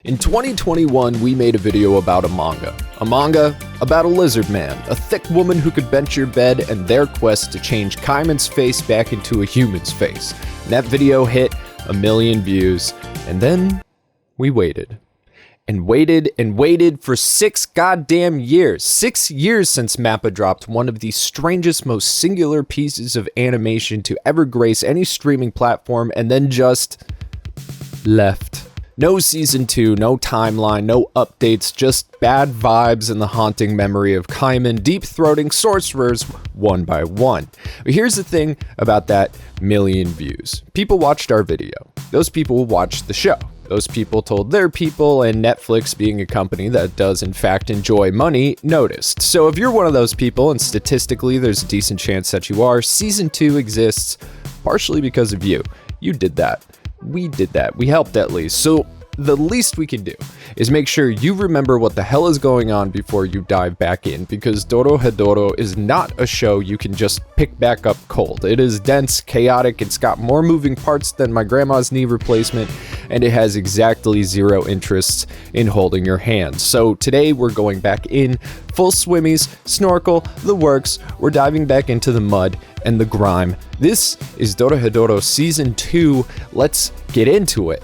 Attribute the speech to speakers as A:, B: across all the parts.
A: In 2021, we made a video about a manga. A manga about a lizard man, a thick woman who could bench your bed, and their quest to change Kaiman's face back into a human's face. And that video hit 1 million views, and then we waited. And waited for 6 goddamn years. 6 years since MAPPA dropped one of the strangest, most singular pieces of animation to ever grace any streaming platform, and then just left. No season 2, no timeline, no updates, just bad vibes and the haunting memory of Kaiman deep-throating sorcerers one by one. But here's the thing about that 1 million views. People watched our video. Those people watched the show. Those people told their people, and Netflix, being a company that does in fact enjoy money, noticed. So if you're one of those people, and statistically there's a decent chance that you are, season 2 exists partially because of you. You did that. We did that. We helped at least. So the least we can do is make sure you remember what the hell is going on before you dive back in, because Dorohedoro is not a show you can just pick back up cold. It is dense, chaotic, it's got more moving parts than my grandma's knee replacement, and it has exactly zero interest in holding your hand. So today we're going back in, full swimmies, snorkel, the works. We're diving back into the mud and the grime. This is Dorohedoro Season 2. Let's get into it.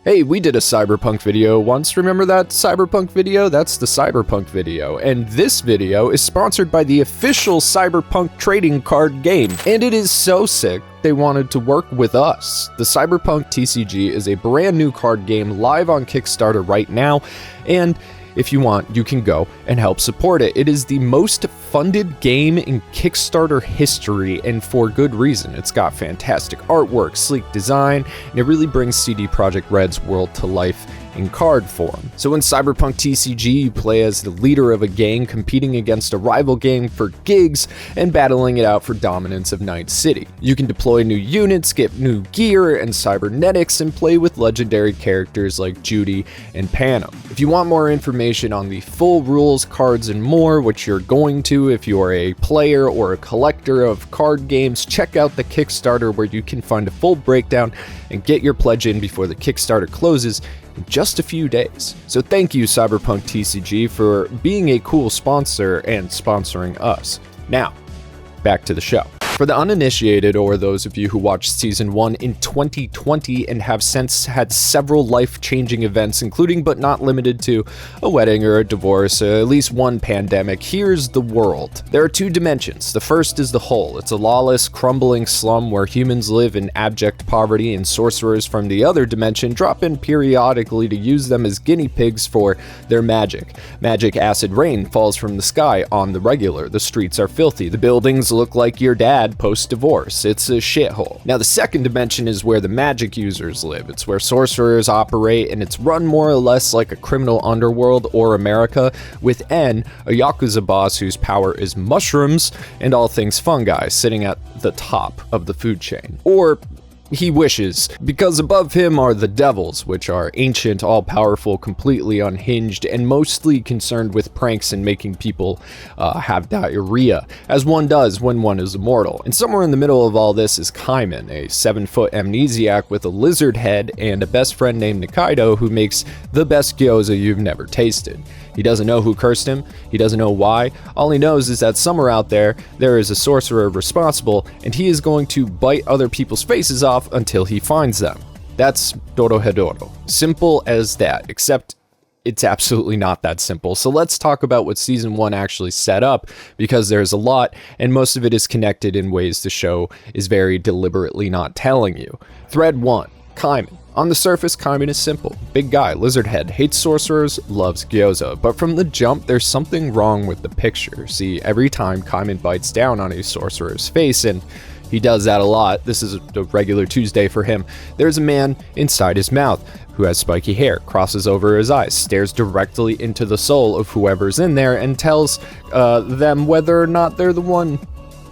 A: Hey, we did a cyberpunk video once. Remember that cyberpunk video? That's the cyberpunk video. And this video is sponsored by the official cyberpunk trading card game. And it is so sick, they wanted to work with us. The Cyberpunk TCG is a brand new card game live on Kickstarter right now. And if you want, you can go and help support it. It is the most funded game in Kickstarter history, and for good reason. It's got fantastic artwork, sleek design, and it really brings CD Projekt Red's world to life in card form. So in Cyberpunk TCG, you play as the leader of a gang competing against a rival gang for gigs and battling it out for dominance of Night City. You can deploy new units, get new gear and cybernetics, and play with legendary characters like Judy and Panem. If you want more information on the full rules, cards, and more, which you're going to if you are a player or a collector of card games, check out the Kickstarter, where you can find a full breakdown and get your pledge in before the Kickstarter closes in just a few days. So thank you, Cyberpunk TCG, for being a cool sponsor and sponsoring us. Now, back to the show. For the uninitiated, or those of you who watched Season 1 in 2020 and have since had several life-changing events, including but not limited to a wedding or a divorce, or at least one pandemic, here's the world. There are 2 dimensions. The first is the Whole. It's a lawless, crumbling slum where humans live in abject poverty, and sorcerers from the other dimension drop in periodically to use them as guinea pigs for their magic. Magic acid rain falls from the sky on the regular. The streets are filthy. The buildings look like your dad post-divorce. It's a shithole. Now, the second dimension is where the magic users live. It's where sorcerers operate, and it's run more or less like a criminal underworld or America, with N, a Yakuza boss whose power is mushrooms and all things fungi, sitting at the top of the food chain. Or he wishes, because above him are the devils, which are ancient, all-powerful, completely unhinged, and mostly concerned with pranks and making people have diarrhea, as one does when one is immortal. And somewhere in the middle of all this is Kaiman, a 7-foot amnesiac with a lizard head and a best friend named Nikaido, who makes the best gyoza you've never tasted. He doesn't know who cursed him, he doesn't know why. All he knows is that somewhere out there is a sorcerer responsible, and he is going to bite other people's faces off until he finds them. That's Dorohedoro. Simple as that, except it's absolutely not that simple. So let's talk about what Season 1 actually set up, because there's a lot, and most of it is connected in ways the show is very deliberately not telling you. Thread 1, Kaiman. On the surface, Kaiman is simple. Big guy, lizard head, hates sorcerers, loves gyoza. But from the jump, there's something wrong with the picture. See, every time Kaiman bites down on a sorcerer's face, and he does that a lot, this is a regular Tuesday for him, there's a man inside his mouth who has spiky hair, crosses over his eyes, stares directly into the soul of whoever's in there, and tells them whether or not they're the one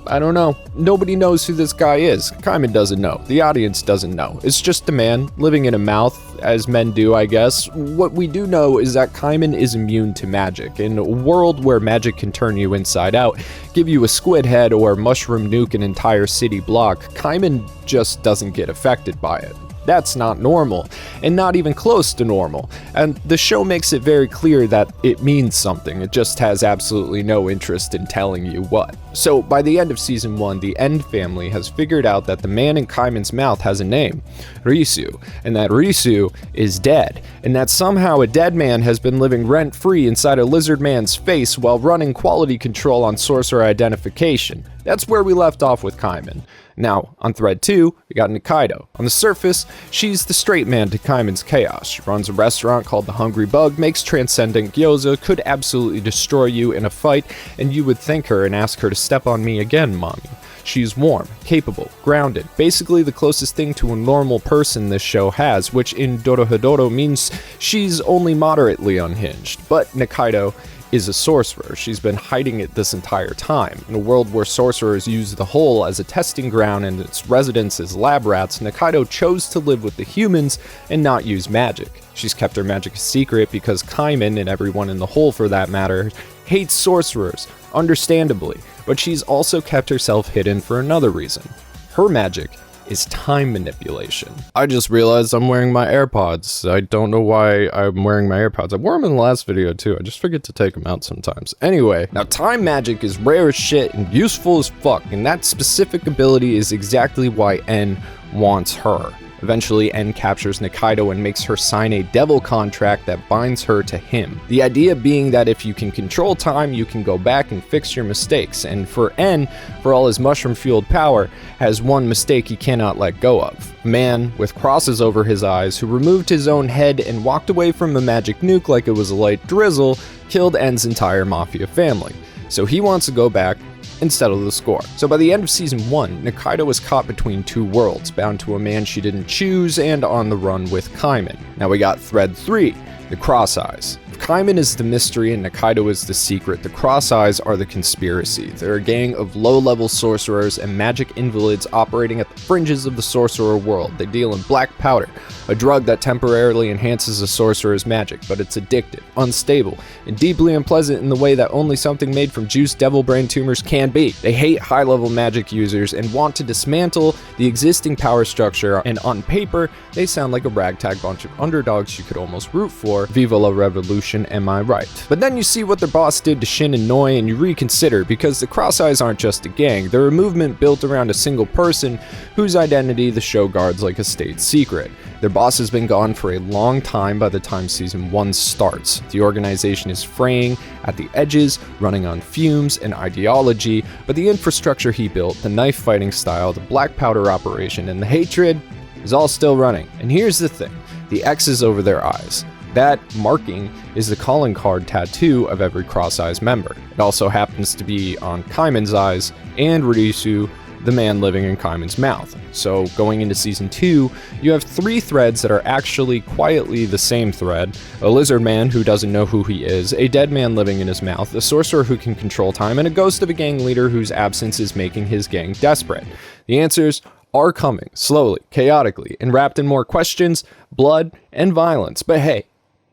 A: I don't know. Nobody knows who this guy is. Kaiman doesn't know. The audience doesn't know. It's just a man living in a mouth, as men do, I guess. What we do know is that Kaiman is immune to magic. In a world where magic can turn you inside out, give you a squid head, or mushroom nuke an entire city block, Kaiman just doesn't get affected by it. That's not normal, and not even close to normal. And the show makes it very clear that it means something. It just has absolutely no interest in telling you what. So by the end of season 1, the End family has figured out that the man in Kaiman's mouth has a name, Risu, and that Risu is dead, and that somehow a dead man has been living rent-free inside a lizard man's face while running quality control on sorcerer identification. That's where we left off with Kaiman. Now, on thread 2, we got Nikaido. On the surface, she's the straight man to Kaiman's chaos. She runs a restaurant called The Hungry Bug, makes transcendent gyoza, could absolutely destroy you in a fight, and you would thank her and ask her to step on me again, mommy. She's warm, capable, grounded, basically the closest thing to a normal person this show has, which in Dorohedoro means she's only moderately unhinged. But Nikaido is a sorcerer. She's been hiding it this entire time. In a world where sorcerers use the hole as a testing ground and its residents as lab rats, Nikaido chose to live with the humans and not use magic. She's kept her magic a secret because Kaiman, and everyone in the hole for that matter, hates sorcerers, understandably, but she's also kept herself hidden for another reason. Her magic is time manipulation. I just realized I'm wearing my AirPods. I don't know why I'm wearing my AirPods. I wore them in the last video too. I just forget to take them out sometimes. Anyway, now time magic is rare as shit and useful as fuck, and that specific ability is exactly why N wants her. Eventually, N captures Nikaido and makes her sign a devil contract that binds her to him. The idea being that if you can control time, you can go back and fix your mistakes. And for N, for all his mushroom-fueled power, has one mistake he cannot let go of. A man with crosses over his eyes who removed his own head and walked away from a magic nuke like it was a light drizzle, killed N's entire mafia family. So he wants to go back and settle the score. So by the end of season 1, Nikaido was caught between two worlds, bound to a man she didn't choose and on the run with Kaiman. Now we got thread 3, the Cross Eyes. If Kaiman is the mystery and Nikaido is the secret, the Cross Eyes are the conspiracy. They're a gang of low-level sorcerers and magic invalids operating at the fringes of the sorcerer world. They deal in black powder, a drug that temporarily enhances a sorcerer's magic, but it's addictive, unstable, and deeply unpleasant in the way that only something made from juiced devil brain tumors can be. They hate high-level magic users and want to dismantle the existing power structure, and on paper, they sound like a ragtag bunch of underdogs you could almost root for. Viva la revolution, am I right? But then you see what their boss did to Shin and Noi and you reconsider, because the Cross Eyes aren't just a gang, they're a movement built around a single person whose identity the show guards like a state secret. Their boss has been gone for a long time by the time season 1 starts. The organization is fraying at the edges, running on fumes and ideology, but the infrastructure he built, the knife fighting style, the black powder operation, and the hatred is all still running. And here's the thing, the X's over their eyes. That marking is the calling card tattoo of every Cross Eyes member. It also happens to be on Kaiman's eyes and Risu, the man living in Kaiman's mouth. So going into season 2, you have 3 threads that are actually quietly the same thread: a lizard man who doesn't know who he is, a dead man living in his mouth, a sorcerer who can control time, and a ghost of a gang leader whose absence is making his gang desperate. The answers are coming, slowly, chaotically, and wrapped in more questions, blood, and violence. But hey,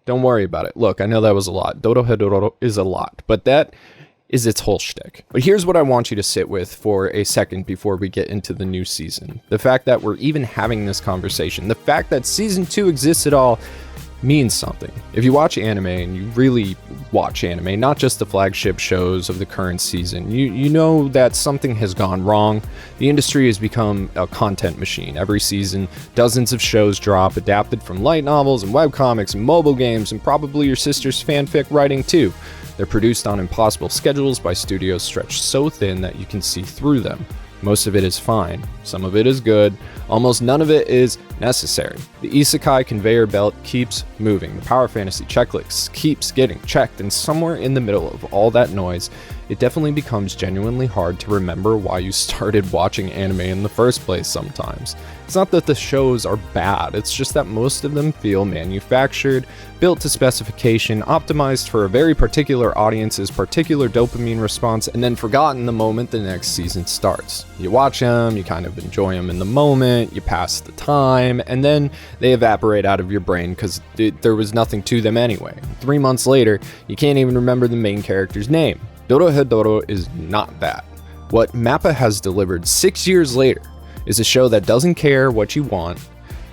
A: don't worry about it. Look, I know that was a lot. Dorohedoro is a lot, but that is its whole shtick. But here's what I want you to sit with for a second before we get into the new season. The fact that we're even having this conversation, the fact that season 2 exists at all, means something. If you watch anime, and you really watch anime, not just the flagship shows of the current season, you know that something has gone wrong. The industry has become a content machine. Every season, dozens of shows drop, adapted from light novels and webcomics and mobile games, and probably your sister's fanfic writing too. They're produced on impossible schedules by studios stretched so thin that you can see through them. Most of it is fine, some of it is good, almost none of it is necessary. The isekai conveyor belt keeps moving, the power fantasy checklist keeps getting checked, and somewhere in the middle of all that noise it definitely becomes genuinely hard to remember why you started watching anime in the first place sometimes. It's not that the shows are bad, it's just that most of them feel manufactured, built to specification, optimized for a very particular audience's particular dopamine response, and then forgotten the moment the next season starts. You watch them, you kind of enjoy them in the moment, you pass the time, and then they evaporate out of your brain because there was nothing to them anyway. 3 months later, you can't even remember the main character's name. Dorohedoro is not that. What MAPPA has delivered 6 years later is a show that doesn't care what you want,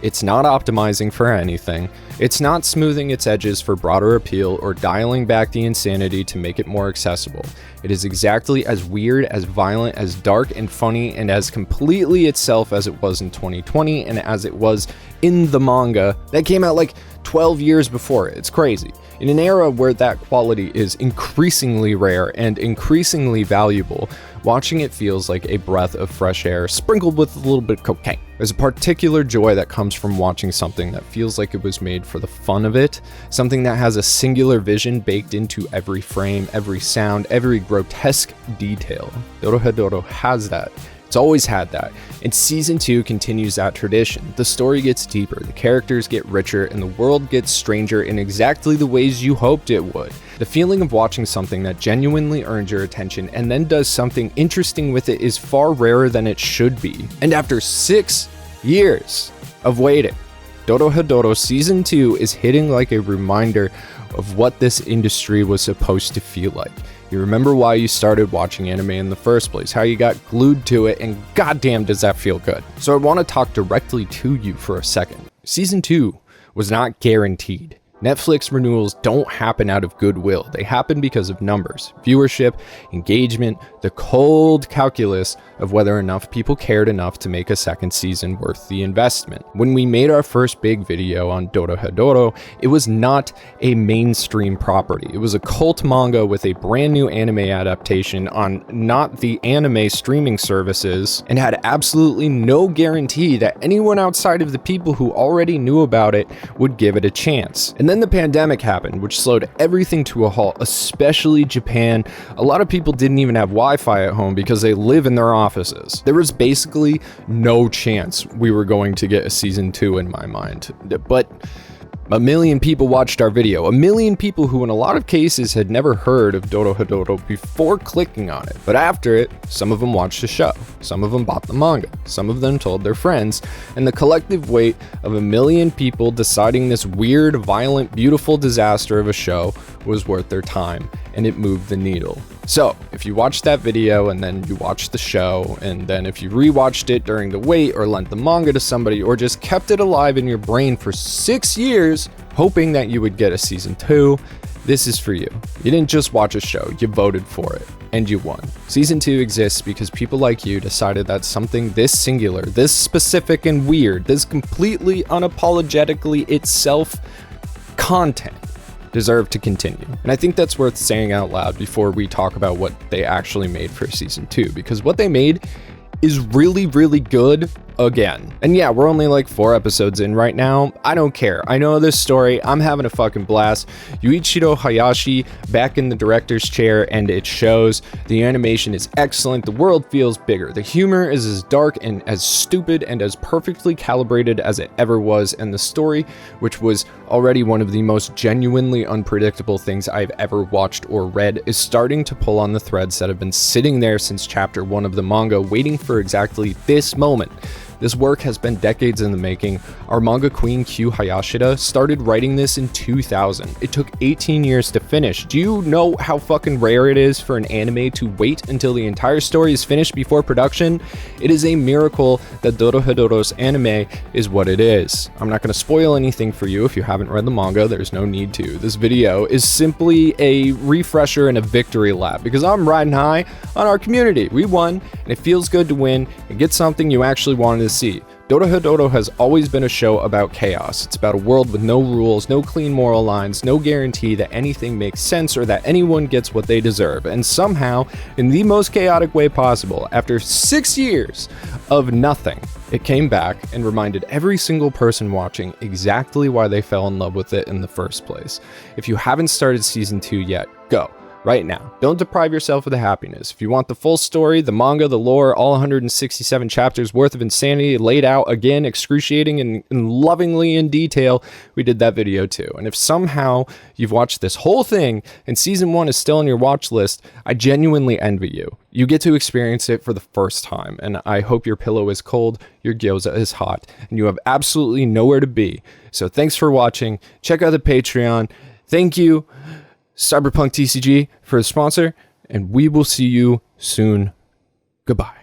A: it's not optimizing for anything, it's not smoothing its edges for broader appeal or dialing back the insanity to make it more accessible. It is exactly as weird, as violent, as dark and funny, and as completely itself as it was in 2020 and as it was in the manga that came out like 12 years before it. It's crazy. In an era where that quality is increasingly rare and increasingly valuable, watching it feels like a breath of fresh air sprinkled with a little bit of cocaine. There's a particular joy that comes from watching something that feels like it was made for the fun of it, something that has a singular vision baked into every frame, every sound, every grotesque detail. Dorohedoro has that. It's always had that, and Season 2 continues that tradition. The story gets deeper, the characters get richer, and the world gets stranger in exactly the ways you hoped it would. The feeling of watching something that genuinely earns your attention and then does something interesting with it is far rarer than it should be. And after 6 years of waiting, Dorohedoro Season 2 is hitting like a reminder of what this industry was supposed to feel like. You remember why you started watching anime in the first place, how you got glued to it, and goddamn does that feel good. So I want to talk directly to you for a second. Season 2 was not guaranteed. Netflix renewals don't happen out of goodwill. They happen because of numbers, viewership, engagement, the cold calculus of whether enough people cared enough to make a second season worth the investment. When we made our first big video on Dorohedoro, it was not a mainstream property. It was a cult manga with a brand new anime adaptation on not the anime streaming services and had absolutely no guarantee that anyone outside of the people who already knew about it would give it a chance. And then the pandemic happened, which slowed everything to a halt, especially Japan. A lot of people didn't even have Wi-Fi at home because they live in their offices. There was basically no chance we were going to get a season 2 in my mind. But 1 million people watched our video, 1 million people who in a lot of cases had never heard of Dorohedoro before clicking on it. But after it, some of them watched the show, some of them bought the manga, some of them told their friends, and the collective weight of 1 million people deciding this weird, violent, beautiful disaster of a show was worth their time, and it moved the needle. So, if you watched that video and then you watched the show, and then if you rewatched it during the wait or lent the manga to somebody or just kept it alive in your brain for 6 years, hoping that you would get a season 2, this is for you. You didn't just watch a show, you voted for it, and you won. Season 2 exists because people like you decided that something this singular, this specific and weird, this completely unapologetically itself content deserve to continue. And I think that's worth saying out loud before we talk about what they actually made for season 2, because what they made is really, really good again. And yeah, we're only like 4 episodes in right now. I don't care. I know this story. I'm having a fucking blast. Yuichiro Hayashi back in the director's chair, and it shows. The animation is excellent. The world feels bigger. The humor is as dark and as stupid and as perfectly calibrated as it ever was. And the story, which was already one of the most genuinely unpredictable things I've ever watched or read, is starting to pull on the threads that have been sitting there since chapter 1 of the manga, waiting for exactly this moment. This work has been decades in the making. Our manga queen Q Hayashida started writing this in 2000. It took 18 years to finish. Do you know how fucking rare it is for an anime to wait until the entire story is finished before production? It is a miracle that Dorohedoro's anime is what it is. I'm not going to spoil anything for you if you haven't read the manga. There's no need to. This video is simply a refresher and a victory lap because I'm riding high on our community. We won, and it feels good to win and get something you actually wanted to see. Dorohedoro has always been a show about chaos. It's about a world with no rules, no clean moral lines, no guarantee that anything makes sense or that anyone gets what they deserve. And somehow, in the most chaotic way possible, after 6 years of nothing, it came back and reminded every single person watching exactly why they fell in love with it in the first place. If you haven't started season 2 yet, go. right now. Don't deprive yourself of the happiness. If you want the full story, the manga, the lore, all 167 chapters worth of insanity laid out again, excruciating and lovingly in detail, we did that video too. And if somehow you've watched this whole thing and season 1 is still on your watch list, I genuinely envy you. You get to experience it for the first time, and I hope your pillow is cold, your gyoza is hot, and you have absolutely nowhere to be. So thanks for watching. Check out the Patreon. Thank you, Cyberpunk TCG, for the sponsor, and we will see you soon. Goodbye.